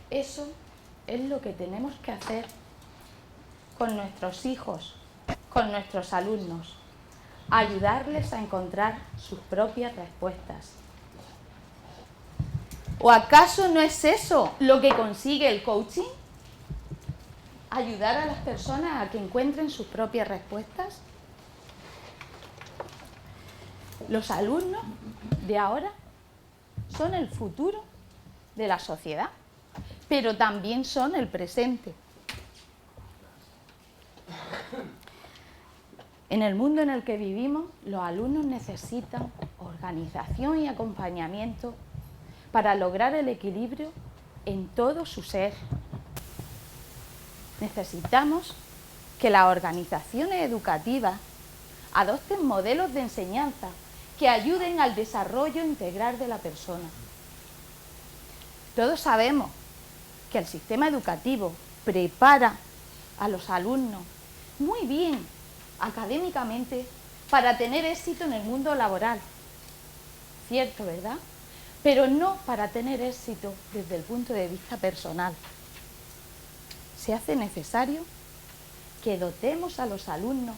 Eso es lo que tenemos que hacer con nuestros hijos, con nuestros alumnos, ayudarles a encontrar sus propias respuestas. ¿O acaso no es eso lo que consigue el coaching? ¿Ayudar a las personas a que encuentren sus propias respuestas? Los alumnos de ahora son el futuro de la sociedad, pero también son el presente. En el mundo en el que vivimos, los alumnos necesitan organización y acompañamiento para lograr el equilibrio en todo su ser. Necesitamos que las organizaciones educativas adopten modelos de enseñanza que ayuden al desarrollo integral de la persona. Todos sabemos que el sistema educativo prepara a los alumnos muy bien académicamente para tener éxito en el mundo laboral. Cierto, ¿verdad? Pero no para tener éxito desde el punto de vista personal. Se hace necesario que dotemos a los alumnos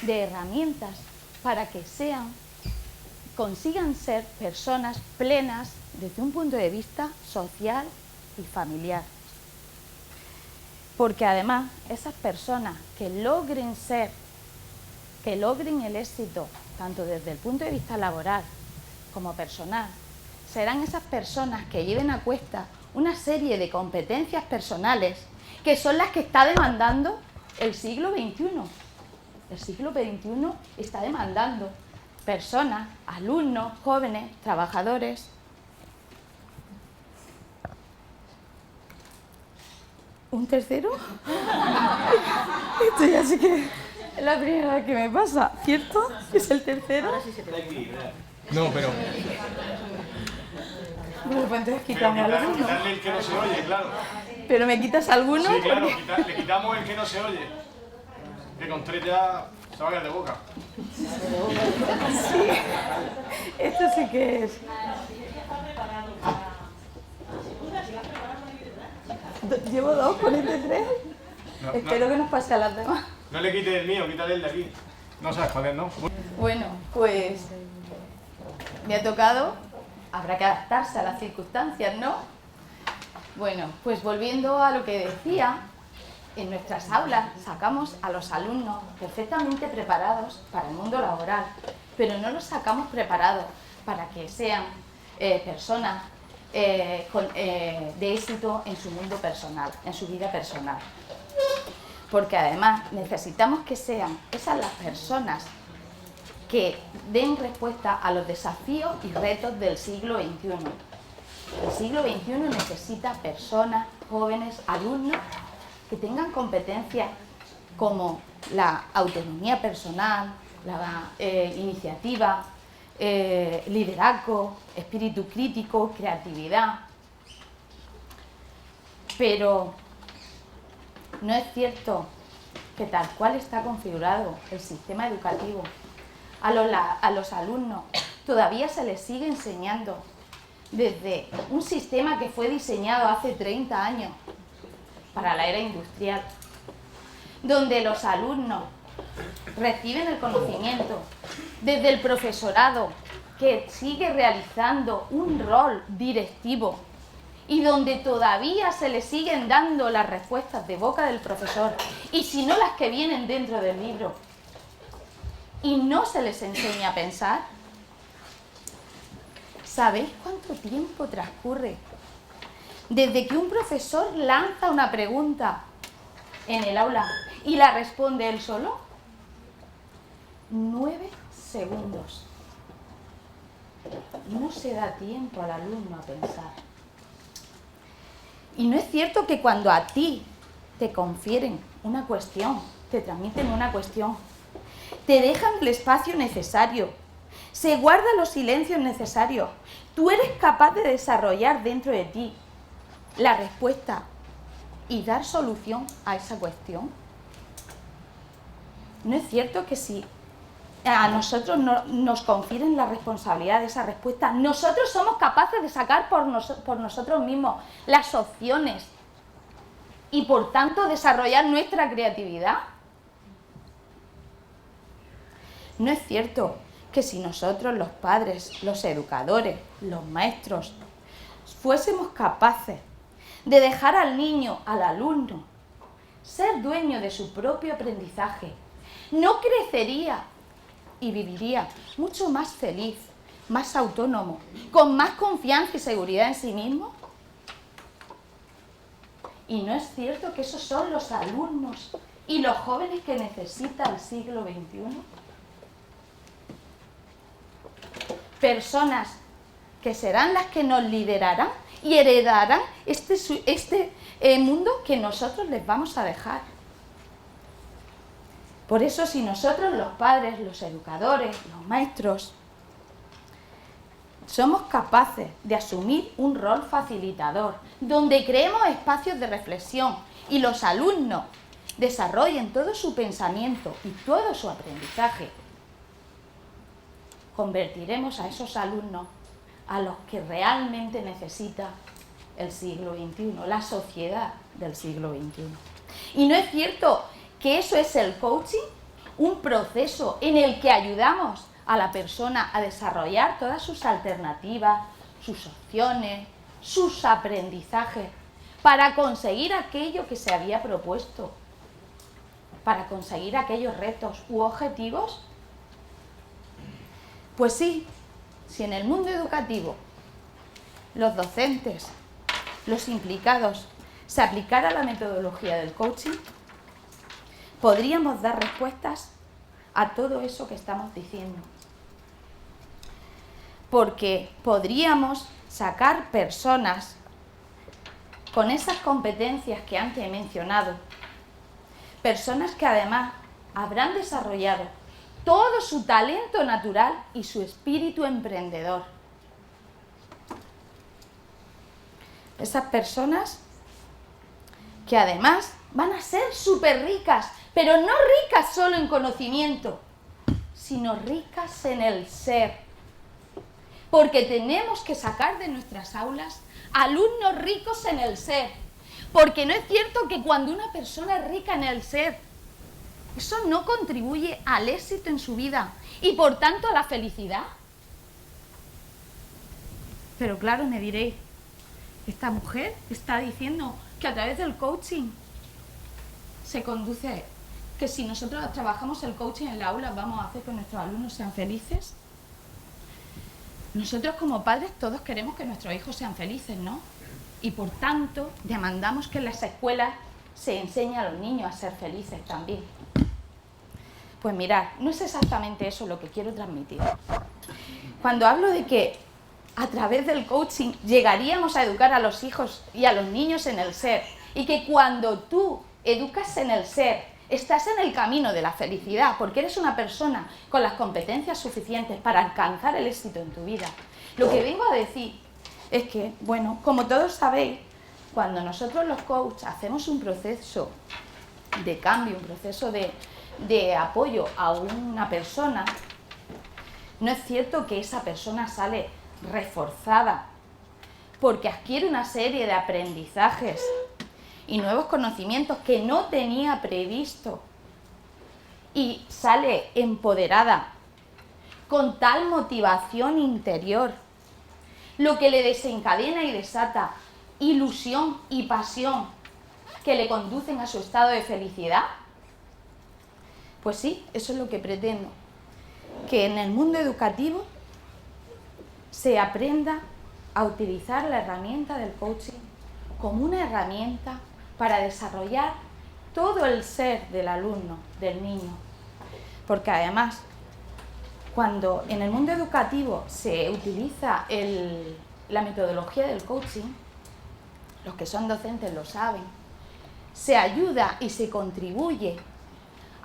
de herramientas para que consigan ser personas plenas desde un punto de vista social y familiar. Porque además esas personas que logren el éxito tanto desde el punto de vista laboral como personal, serán esas personas que lleven a cuesta una serie de competencias personales que son las que está demandando el siglo XXI. El siglo XXI está demandando personas, alumnos, jóvenes, trabajadores. ¿Un tercero? Esto ya sé que es la primera vez que me pasa, ¿cierto? ¿Es el tercero? Ahora sí se puede. No, pero... Bueno, pues entonces quítame alguno. Quitarle el que no se oye, claro. ¿Pero me quitas alguno? Sí, claro, Porque... le quitamos el que no se oye. Que con 3 ya se va a caer de boca. Sí, esto sí que es. ¿Llevo 2 con este 3? No, Espero que nos pase a las demás. No le quites el mío, quítale el de aquí. No sabes cuál es, ¿no? Bueno, pues me ha tocado, habrá que adaptarse a las circunstancias, ¿no? Bueno, pues volviendo a lo que decía, en nuestras aulas sacamos a los alumnos perfectamente preparados para el mundo laboral, pero no los sacamos preparados para que sean personas de éxito en su mundo personal, en su vida personal. Porque además necesitamos que sean esas las personas que den respuesta a los desafíos y retos del siglo XXI. El siglo XXI necesita personas, jóvenes, alumnos que tengan competencias como la autonomía personal, la iniciativa, liderazgo, espíritu crítico, creatividad. Pero no es cierto que tal cual está configurado el sistema educativo, a los alumnos todavía se les sigue enseñando desde un sistema que fue diseñado hace 30 años para la era industrial, donde los alumnos reciben el conocimiento desde el profesorado que sigue realizando un rol directivo y donde todavía se le siguen dando las respuestas de boca del profesor y si no las que vienen dentro del libro y no se les enseña a pensar. ¿Sabéis cuánto tiempo transcurre desde que un profesor lanza una pregunta en el aula y la responde él solo? 9 segundos. No se da tiempo al alumno a pensar. Y no es cierto que cuando a ti te confieren una cuestión, te transmiten una cuestión, te dejan el espacio necesario, se guardan los silencios necesarios, tú eres capaz de desarrollar dentro de ti la respuesta y dar solución a esa cuestión. ¿No es cierto que si a nosotros nos confieren la responsabilidad de esa respuesta. Nosotros somos capaces de sacar por nosotros mismos las opciones y por tanto desarrollar nuestra creatividad. No es cierto que si nosotros, los padres, los educadores, los maestros, fuésemos capaces de dejar al niño, al alumno, ser dueño de su propio aprendizaje, no crecería y viviría mucho más feliz, más autónomo, con más confianza y seguridad en sí mismo. Y no es cierto que esos son los alumnos y los jóvenes que necesita el siglo XXI. Personas que serán las que nos liderarán y heredarán este mundo que nosotros les vamos a dejar. Por eso, si nosotros, los padres, los educadores, los maestros, somos capaces de asumir un rol facilitador, donde creemos espacios de reflexión y los alumnos desarrollen todo su pensamiento y todo su aprendizaje, convertiremos a esos alumnos a los que realmente necesita el siglo XXI, la sociedad del siglo XXI. Y no es cierto que eso es el coaching, un proceso en el que ayudamos a la persona a desarrollar todas sus alternativas, sus opciones, sus aprendizajes, para conseguir aquello que se había propuesto, para conseguir aquellos retos u objetivos. Pues sí, si en el mundo educativo los docentes, los implicados, se aplicara la metodología del coaching, podríamos dar respuestas a todo eso que estamos diciendo. Porque podríamos sacar personas con esas competencias que antes he mencionado, personas que además habrán desarrollado todo su talento natural y su espíritu emprendedor. Esas personas que además van a ser súper ricas, pero no ricas solo en conocimiento, sino ricas en el ser. Porque tenemos que sacar de nuestras aulas alumnos ricos en el ser. Porque no es cierto que cuando una persona es rica en el ser, eso no contribuye al éxito en su vida y por tanto a la felicidad. Pero claro, me diréis, esta mujer está diciendo que a través del coaching se conduce, que si nosotros trabajamos el coaching en la aula vamos a hacer que nuestros alumnos sean felices. Nosotros como padres todos queremos que nuestros hijos sean felices, ¿no? Y por tanto demandamos que en las escuelas se enseñe a los niños a ser felices también. Pues mirad, no es exactamente eso lo que quiero transmitir. Cuando hablo de que a través del coaching llegaríamos a educar a los hijos y a los niños en el ser, y que cuando tú educas en el ser, estás en el camino de la felicidad, porque eres una persona con las competencias suficientes para alcanzar el éxito en tu vida. Lo que vengo a decir es que, bueno, como todos sabéis, cuando nosotros los coaches hacemos un proceso de cambio, un proceso de apoyo a una persona, no es cierto que esa persona sale reforzada, porque adquiere una serie de aprendizajes y nuevos conocimientos que no tenía previsto y sale empoderada con tal motivación interior, lo que le desencadena y desata ilusión y pasión que le conducen a su estado de felicidad. Pues sí, eso es lo que pretendo, que en el mundo educativo se aprenda a utilizar la herramienta del coaching como una herramienta para desarrollar todo el ser del alumno, del niño. Porque además, cuando en el mundo educativo se utiliza la metodología del coaching, los que son docentes lo saben, se ayuda y se contribuye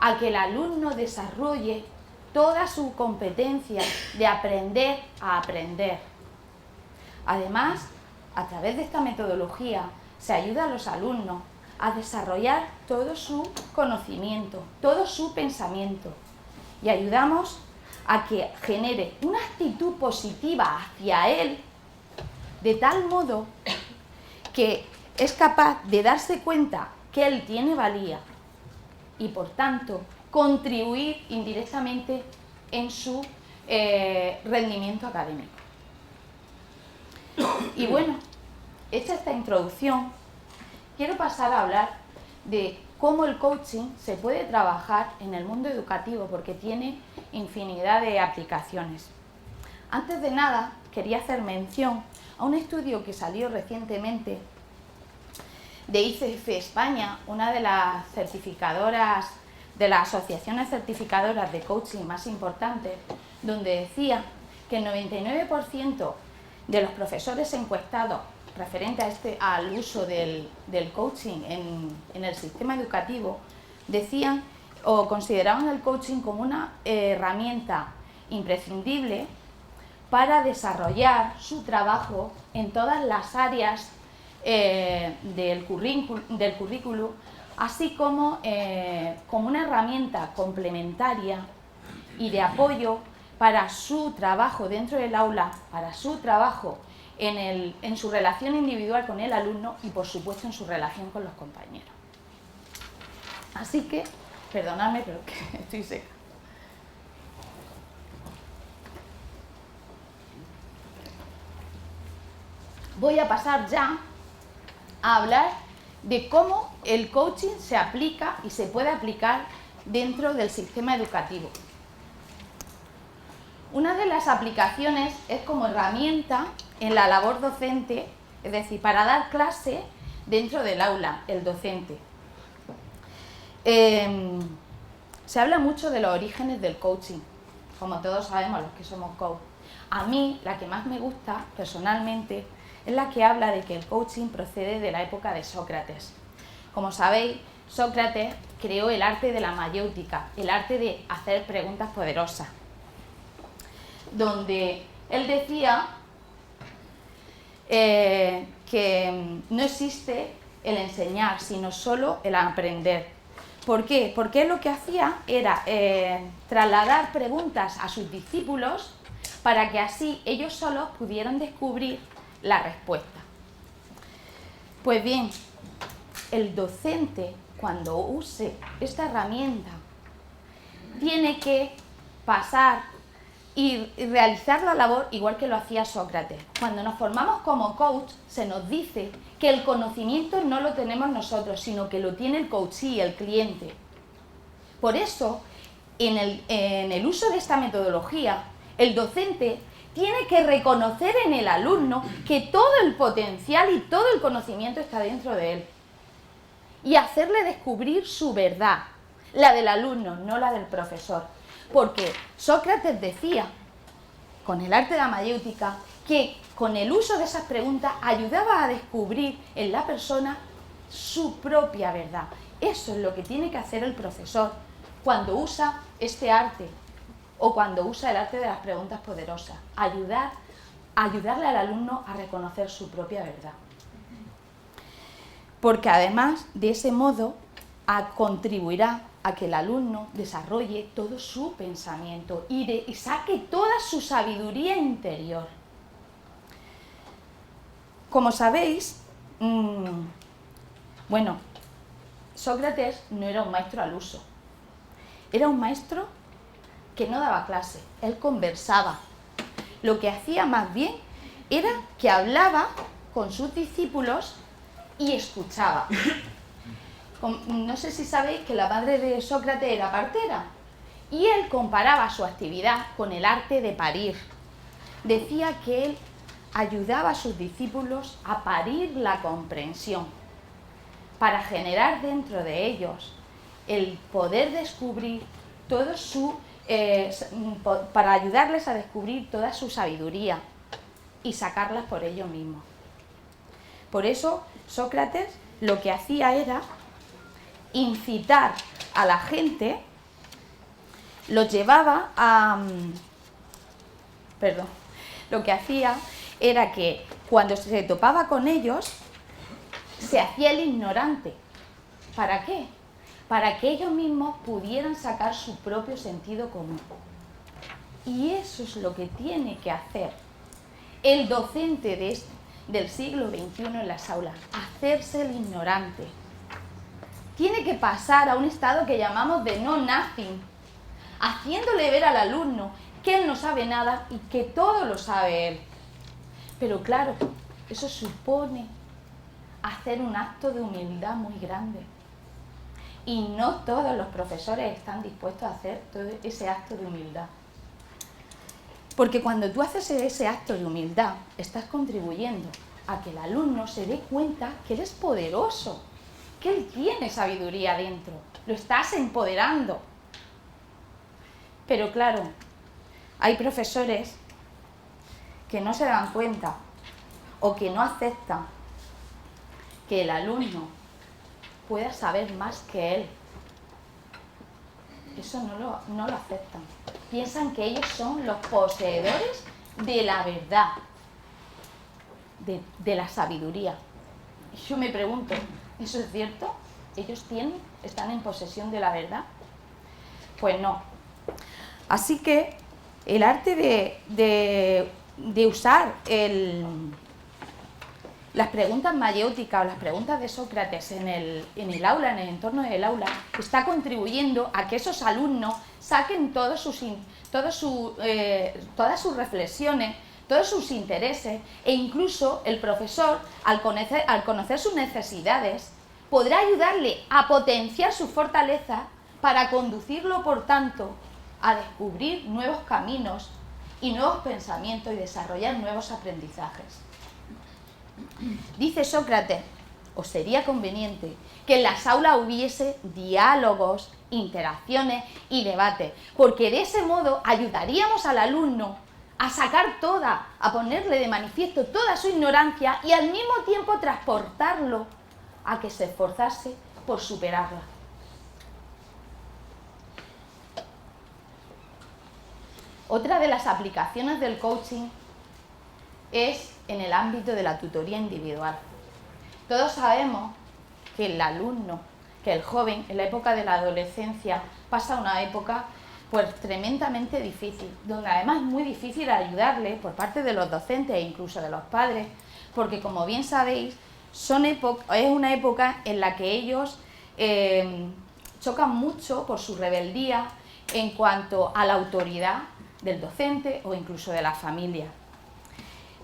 a que el alumno desarrolle toda su competencia de aprender a aprender. Además, a través de esta metodología se ayuda a los alumnos a desarrollar todo su conocimiento, todo su pensamiento, y ayudamos a que genere una actitud positiva hacia él, de tal modo que es capaz de darse cuenta que él tiene valía y, por tanto, contribuir indirectamente en su rendimiento académico. Y bueno, hecha esta introducción, quiero pasar a hablar de cómo el coaching se puede trabajar en el mundo educativo, porque tiene infinidad de aplicaciones. Antes de nada, quería hacer mención a un estudio que salió recientemente de ICF España, una de las certificadoras, de las asociaciones certificadoras de coaching más importantes, donde decía que el 99% de los profesores encuestados referente al uso del coaching en el sistema educativo decían o consideraban el coaching como una herramienta imprescindible para desarrollar su trabajo en todas las áreas del currículo, así como una herramienta complementaria y de apoyo para su trabajo dentro del aula, para su trabajo en su relación individual con el alumno y, por supuesto, en su relación con los compañeros. Así que, perdonadme, pero que estoy seca. Voy a pasar ya a hablar de cómo el coaching se aplica y se puede aplicar dentro del sistema educativo. Una de las aplicaciones es como herramienta en la labor docente, es decir, para dar clase dentro del aula, el docente. Se habla mucho de los orígenes del coaching, como todos sabemos los que somos coach. A mí, la que más me gusta, personalmente, es la que habla de que el coaching procede de la época de Sócrates. Como sabéis, Sócrates creó el arte de la mayéutica, el arte de hacer preguntas poderosas, donde él decía que no existe el enseñar, sino solo el aprender. ¿Por qué? Porque él lo que hacía era trasladar preguntas a sus discípulos para que así ellos solos pudieran descubrir la respuesta. Pues bien, el docente, cuando use esta herramienta, tiene que pasar y realizar la labor igual que lo hacía Sócrates. Cuando nos formamos como coach, se nos dice que el conocimiento no lo tenemos nosotros, sino que lo tiene el coachee, el cliente. Por eso, en el uso de esta metodología, el docente tiene que reconocer en el alumno que todo el potencial y todo el conocimiento está dentro de él y hacerle descubrir su verdad, la del alumno, no la del profesor. Porque Sócrates decía, con el arte de la mayéutica, que con el uso de esas preguntas ayudaba a descubrir en la persona su propia verdad. Eso es lo que tiene que hacer el profesor cuando usa este arte o cuando usa el arte de las preguntas poderosas. Ayudarle al alumno a reconocer su propia verdad. Porque además, de ese modo, contribuirá a que el alumno desarrolle todo su pensamiento y saque toda su sabiduría interior. Como sabéis, Sócrates no era un maestro al uso. Era un maestro que no daba clase, él conversaba. Lo que hacía más bien era que hablaba con sus discípulos y escuchaba. No sé si sabéis que la madre de Sócrates era partera y él comparaba su actividad con el arte de parir. Decía que él ayudaba a sus discípulos a parir la comprensión para generar dentro de ellos el poder descubrir todo para ayudarles a descubrir toda su sabiduría y sacarlas por ellos mismos. Por eso Sócrates lo que hacía era incitar a la gente, los llevaba a... Lo que hacía era que cuando se topaba con ellos, se hacía el ignorante. ¿Para qué? Para que ellos mismos pudieran sacar su propio sentido común. Y eso es lo que tiene que hacer el docente del siglo XXI en las aulas, hacerse el ignorante. Tiene que pasar a un estado que llamamos de no nothing, haciéndole ver al alumno que él no sabe nada y que todo lo sabe él. Pero claro, eso supone hacer un acto de humildad muy grande. Y no todos los profesores están dispuestos a hacer todo ese acto de humildad. Porque cuando tú haces ese acto de humildad, estás contribuyendo a que el alumno se dé cuenta que él es poderoso, que él tiene sabiduría dentro, lo estás empoderando. Pero claro, hay profesores que no se dan cuenta o que no aceptan que el alumno pueda saber más que él. Eso no lo aceptan. Piensan que ellos son los poseedores de la verdad, de la sabiduría. Y yo me pregunto, ¿eso es cierto? ¿Ellos están en posesión de la verdad? Pues no. Así que el arte de usar las preguntas mayéuticas o las preguntas de Sócrates en el aula, en el entorno del aula, está contribuyendo a que esos alumnos saquen todas sus reflexiones, todos sus intereses, e incluso el profesor, al conocer sus necesidades, podrá ayudarle a potenciar sus fortalezas para conducirlo, por tanto, a descubrir nuevos caminos y nuevos pensamientos y desarrollar nuevos aprendizajes. Dice Sócrates, o sería conveniente, que en las aulas hubiese diálogos, interacciones y debates, porque de ese modo ayudaríamos al alumno a sacar a ponerle de manifiesto toda su ignorancia y al mismo tiempo transportarlo a que se esforzase por superarla. Otra de las aplicaciones del coaching es en el ámbito de la tutoría individual. Todos sabemos que el alumno, que el joven, en la época de la adolescencia, pasa una época pues tremendamente difícil, donde además es muy difícil ayudarle por parte de los docentes e incluso de los padres, porque como bien sabéis, es una época en la que ellos chocan mucho por su rebeldía en cuanto a la autoridad del docente o incluso de la familia.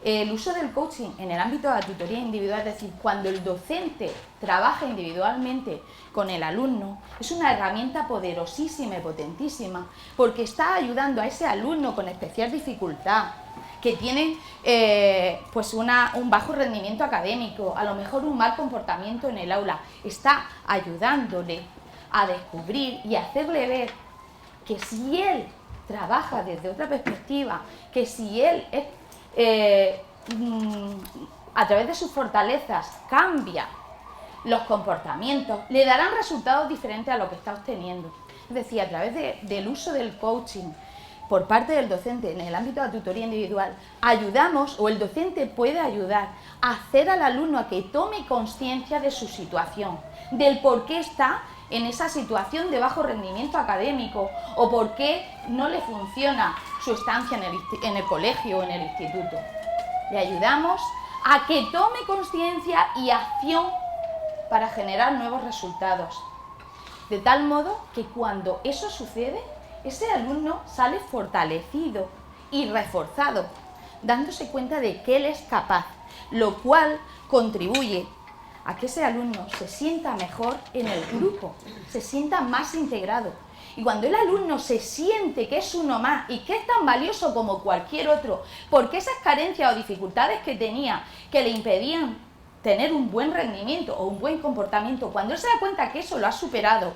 El uso del coaching en el ámbito de la tutoría individual, es decir, cuando el docente trabaja individualmente con el alumno, es una herramienta poderosísima y potentísima, porque está ayudando a ese alumno con especial dificultad, que tiene un bajo rendimiento académico, a lo mejor un mal comportamiento en el aula, está ayudándole a descubrir y hacerle ver que si él trabaja desde otra perspectiva, que si él a través de sus fortalezas cambia los comportamientos, le darán resultados diferentes a lo que está obteniendo. Es decir, a través del uso del coaching por parte del docente en el ámbito de la tutoría individual, ayudamos, o el docente puede ayudar a hacer al alumno a que tome conciencia de su situación, del por qué está en esa situación de bajo rendimiento académico o por qué no le funciona su estancia en el colegio o en el instituto. Le ayudamos a que tome conciencia y acción para generar nuevos resultados. De tal modo que cuando eso sucede, ese alumno sale fortalecido y reforzado, dándose cuenta de que él es capaz, lo cual contribuye a que ese alumno se sienta mejor en el grupo, se sienta más integrado. Y cuando el alumno se siente que es uno más y que es tan valioso como cualquier otro, porque esas carencias o dificultades que tenía que le impedían tener un buen rendimiento o un buen comportamiento, cuando él se da cuenta que eso lo ha superado,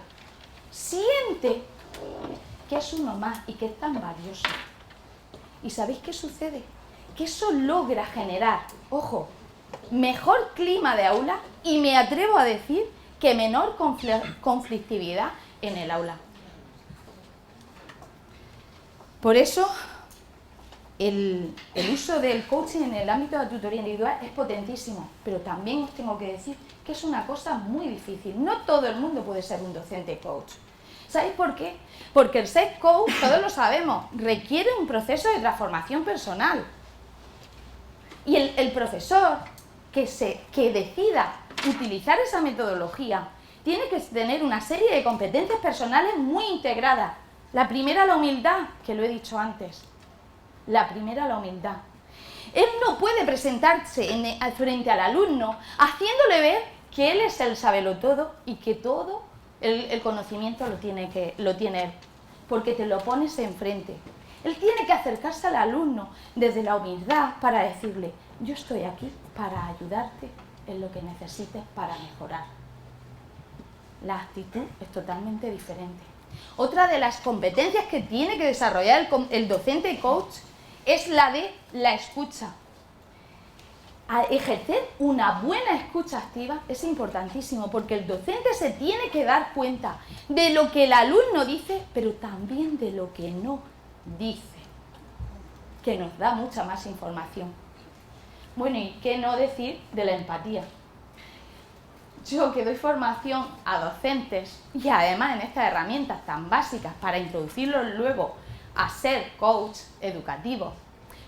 siente que es uno más y que es tan valioso. ¿Y sabéis qué sucede? Que eso logra generar, ojo, mejor clima de aula y me atrevo a decir que menor conflictividad en el aula. Por eso, el uso del coaching en el ámbito de la tutoría individual es potentísimo, pero también os tengo que decir que es una cosa muy difícil. No todo el mundo puede ser un docente coach. ¿Sabéis por qué? Porque el ser coach, todos lo sabemos, requiere un proceso de transformación personal. Y el profesor que decida utilizar esa metodología tiene que tener una serie de competencias personales muy integradas. La primera, la humildad, que lo he dicho antes. La primera, la humildad. Él no puede presentarse frente al alumno haciéndole ver que él es el sabelotodo y que todo el conocimiento lo tiene él, porque te lo pones enfrente. Él tiene que acercarse al alumno desde la humildad para decirle: yo estoy aquí para ayudarte en lo que necesites para mejorar. La actitud es totalmente diferente. Otra de las competencias que tiene que desarrollar el docente coach es la de la escucha. A ejercer una buena escucha activa es importantísimo, porque el docente se tiene que dar cuenta de lo que el alumno dice, pero también de lo que no dice, que nos da mucha más información. Bueno, y qué no decir de la empatía. Yo, que doy formación a docentes y además en estas herramientas tan básicas para introducirlos luego a ser coach educativo,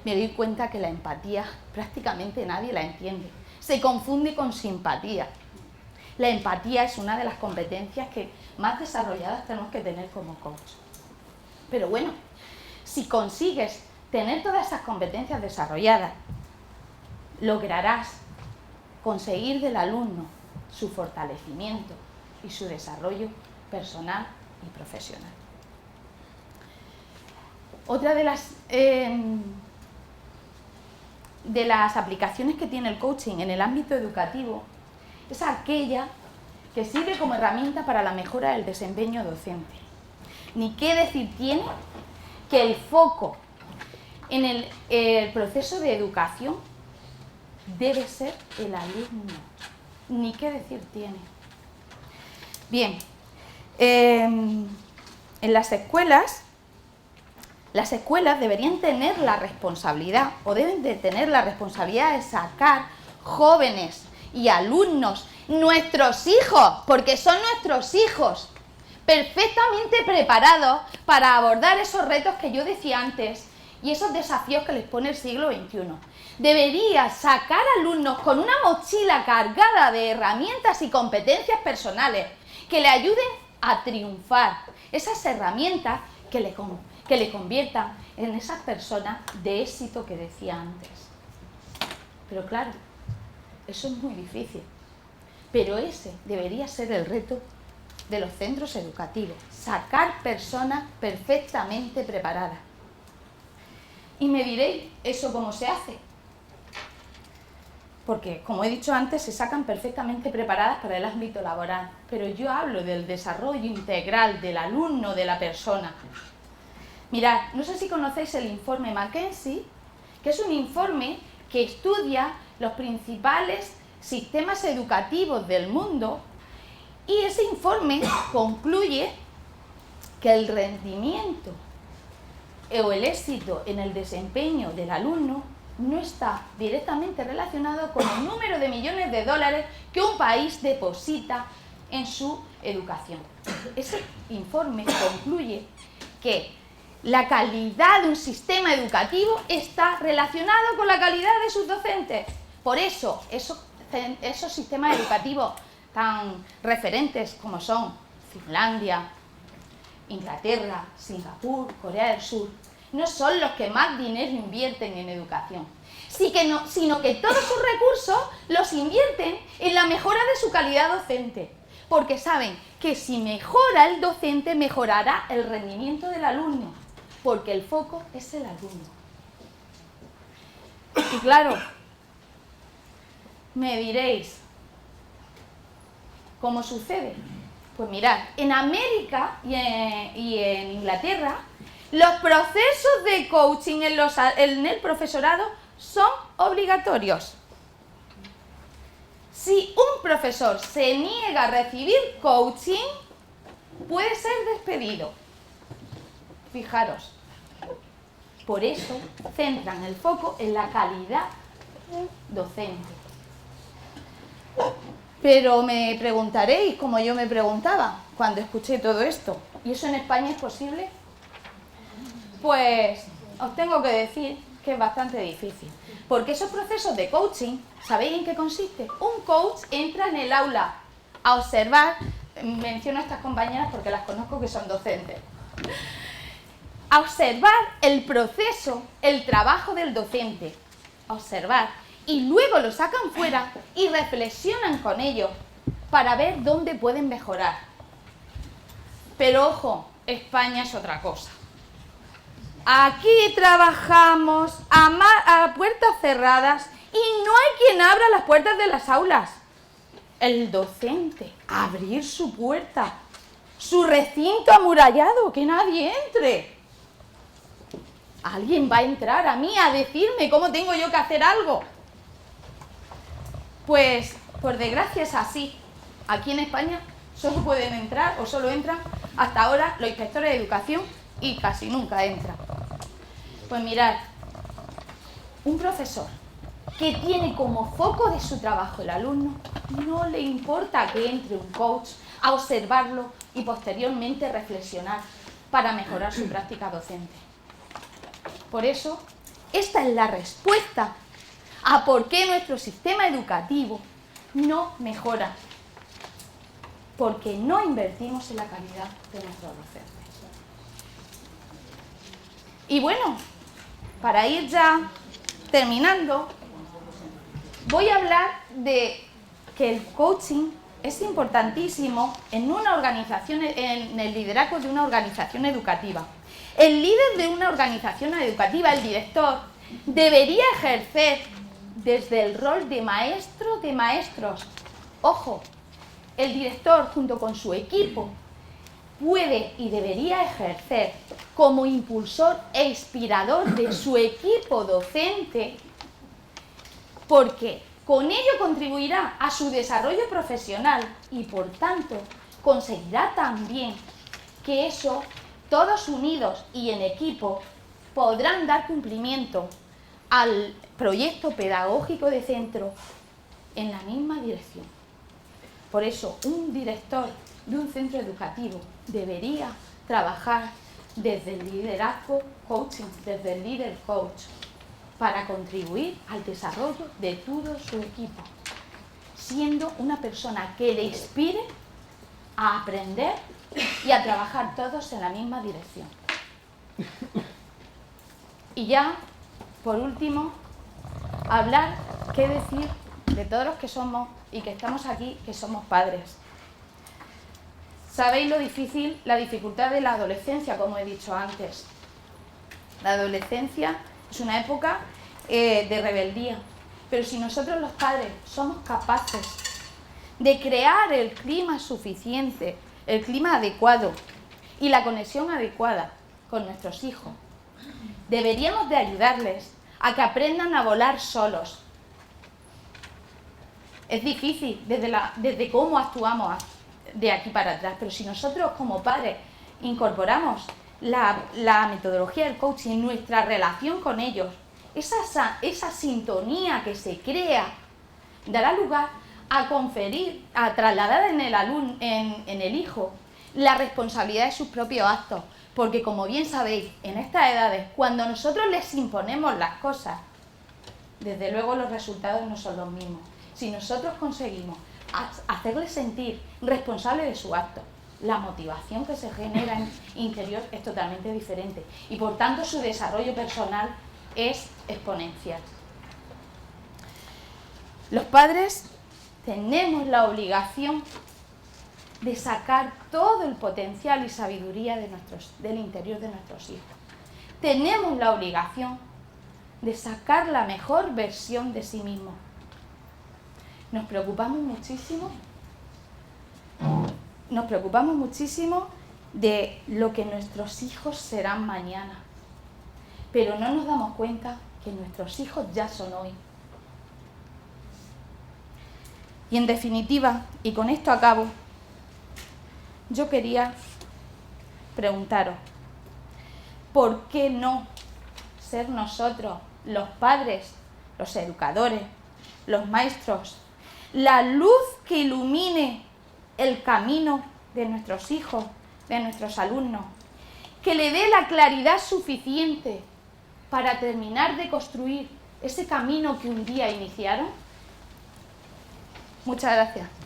me doy cuenta que la empatía prácticamente nadie la entiende. Se confunde con simpatía. La empatía es una de las competencias que más desarrolladas tenemos que tener como coach. Pero bueno, si consigues tener todas esas competencias desarrolladas, lograrás conseguir del alumno su fortalecimiento y su desarrollo personal y profesional. Otra de las aplicaciones que tiene el coaching en el ámbito educativo es aquella que sirve como herramienta para la mejora del desempeño docente. Ni qué decir tiene que el foco en el proceso de educación debe ser el alumno. Ni qué decir tiene. Bien, en las escuelas deberían tener la responsabilidad, o deben de tener la responsabilidad de sacar jóvenes y alumnos, nuestros hijos, porque son nuestros hijos, perfectamente preparados para abordar esos retos que yo decía antes y esos desafíos que les pone el siglo XXI. Debería sacar alumnos con una mochila cargada de herramientas y competencias personales que le ayuden a triunfar. Esas herramientas que le conviertan en esas personas de éxito que decía antes. Pero claro, eso es muy difícil. Pero ese debería ser el reto de los centros educativos. Sacar personas perfectamente preparadas. Y me diréis, ¿eso cómo se hace? Porque, como he dicho antes, se sacan perfectamente preparadas para el ámbito laboral. Pero yo hablo del desarrollo integral del alumno, de la persona. Mirad, no sé si conocéis el informe McKinsey, que es un informe que estudia los principales sistemas educativos del mundo, y ese informe concluye que el rendimiento o el éxito en el desempeño del alumno no está directamente relacionado con el número de millones de dólares que un país deposita en su educación. Ese informe concluye que la calidad de un sistema educativo está relacionado con la calidad de sus docentes. Por eso, esos sistemas educativos tan referentes como son Finlandia, Inglaterra, Singapur, Corea del Sur, no son los que más dinero invierten en educación, sino que todos sus recursos los invierten en la mejora de su calidad docente, porque saben que si mejora el docente, mejorará el rendimiento del alumno, porque el foco es el alumno. Y claro, me diréis, ¿cómo sucede? Pues mirad, en América y en Inglaterra, los procesos de coaching en el profesorado son obligatorios. Si un profesor se niega a recibir coaching, puede ser despedido. Fijaros. Por eso centran el foco en la calidad docente. Pero me preguntaréis, como yo me preguntaba cuando escuché todo esto, ¿Y eso en España es posible? Pues os tengo que decir que es bastante difícil. Porque esos procesos de coaching, ¿sabéis en qué consiste? Un coach entra en el aula a observar, menciono a estas compañeras porque las conozco que son docentes, a observar el proceso, el trabajo del docente, a observar, y luego lo sacan fuera y reflexionan con ellos para ver dónde pueden mejorar. Pero ojo, España es otra cosa. Aquí trabajamos a puertas cerradas y no hay quien abra las puertas de las aulas. El docente, abrir su puerta, su recinto amurallado, que nadie entre. ¿Alguien va a entrar a mí a decirme cómo tengo yo que hacer algo? Pues, por desgracia es así. Aquí en España solo pueden entrar o solo entran hasta ahora los inspectores de educación y casi nunca entran. Pues mirad, un profesor que tiene como foco de su trabajo el alumno, no le importa que entre un coach a observarlo y posteriormente reflexionar para mejorar su práctica docente. Por eso, esta es la respuesta a por qué nuestro sistema educativo no mejora. Porque no invertimos en la calidad de nuestros docentes. Y bueno, para ir ya terminando, voy a hablar de que el coaching es importantísimo en una organización, en el liderazgo de una organización educativa. El líder de una organización educativa, el director, debería ejercer desde el rol de maestro de maestros. Ojo, el director junto con su equipo puede y debería ejercer como impulsor e inspirador de su equipo docente, porque con ello contribuirá a su desarrollo profesional y, por tanto, conseguirá también que eso, todos unidos y en equipo, podrán dar cumplimiento al proyecto pedagógico de centro en la misma dirección. Por eso, un director de un centro educativo debería trabajar desde el liderazgo coaching, desde el líder coach, para contribuir al desarrollo de todo su equipo, siendo una persona que le inspire a aprender y a trabajar todos en la misma dirección. Y ya, por último, hablar, qué decir de todos los que somos y que estamos aquí, que somos padres. Sabéis lo difícil, la dificultad de la adolescencia, como he dicho antes. La adolescencia es una época de rebeldía, pero si nosotros los padres somos capaces de crear el clima suficiente, el clima adecuado y la conexión adecuada con nuestros hijos, deberíamos de ayudarles a que aprendan a volar solos. Es difícil desde cómo actuamos de aquí para atrás, pero si nosotros como padres incorporamos la metodología del coaching en nuestra relación con ellos, esa sintonía que se crea dará lugar a conferir, a trasladar en el hijo la responsabilidad de sus propios actos, porque como bien sabéis, en estas edades, cuando nosotros les imponemos las cosas, desde luego los resultados no son los mismos. Si nosotros conseguimos hacerles sentir responsables de su acto, la motivación que se genera en interior es totalmente diferente y por tanto su desarrollo personal es exponencial. Los padres tenemos la obligación de sacar todo el potencial y sabiduría del interior de nuestros hijos. Tenemos la obligación de sacar la mejor versión de sí mismos. Nos preocupamos muchísimo de lo que nuestros hijos serán mañana, pero no nos damos cuenta que nuestros hijos ya son hoy. Y en definitiva, y con esto acabo, yo quería preguntaros, ¿por qué no ser nosotros, los padres, los educadores, los maestros, la luz que ilumine el camino de nuestros hijos de nuestros alumnos, que le dé la claridad suficiente para terminar de construir ese camino que un día iniciaron. Muchas gracias.